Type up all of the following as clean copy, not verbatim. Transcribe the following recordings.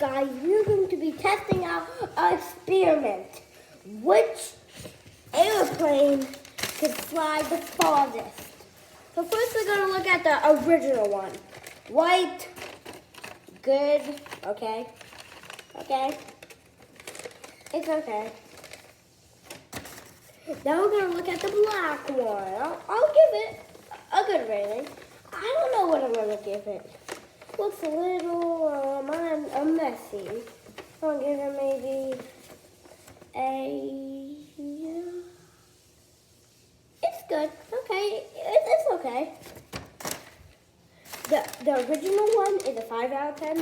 guys, we're going to be testing out an experiment. Which airplane could fly the farthest? So first we're going to look at the original one. White, good, okay, it's okay. Now we're going to look at the black one. I'll give it a good rating. I don't know what I'm going to give it. Looks a little messy. I'll give it maybe it's good. Okay, it's okay. The original one is a 5 out of 10.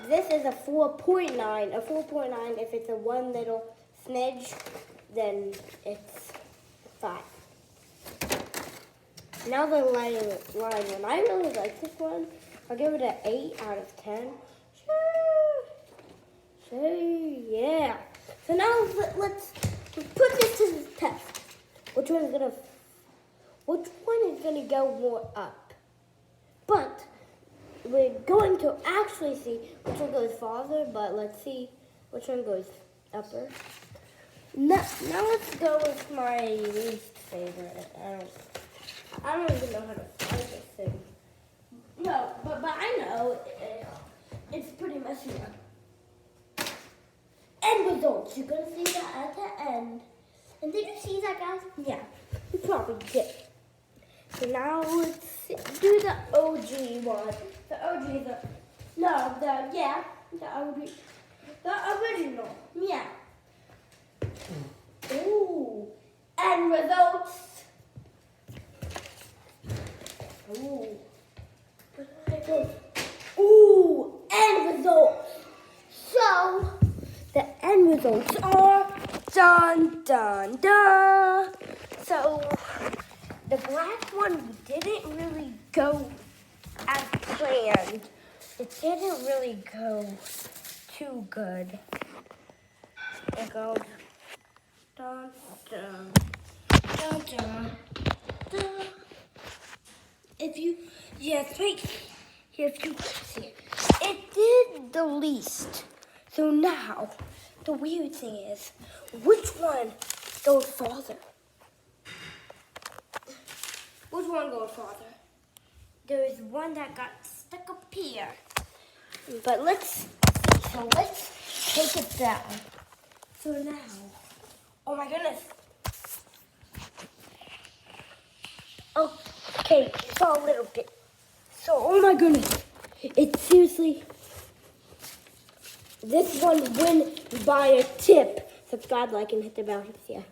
This is a 4.9. A 4.9, if it's a one little smidge, then it's 5. Now the line one. I really like this one. I'll give it an 8 out of 10. Sure, yeah. So now let's put this to the test. Which one is gonna go more up? But we're going to actually see which one goes farther. But let's see which one goes upper. Now let's go with my least favorite. I don't even know how to find this thing. No, but I know it's pretty messy now. End results. You're gonna see that at the end. And did you see that, guys? Yeah, you probably did. So now let's do the OG one. The OG, the original. Yeah. Ooh. End results. Ooh. Ooh, end results. So, the end results are dun dun dun. So, the black one didn't really go as planned. It didn't really go too good. It goes dun dun dun dun dun. If you see it did the least. So now, the weird thing is, which one goes farther? Which one goes farther? There is one that got stuck up here. But let's see. So let's take it down. So now, oh my goodness. Okay, it's a little bit. So, oh my goodness. It's seriously, this one wins by a tip. Subscribe, like, and hit the bell. Yeah.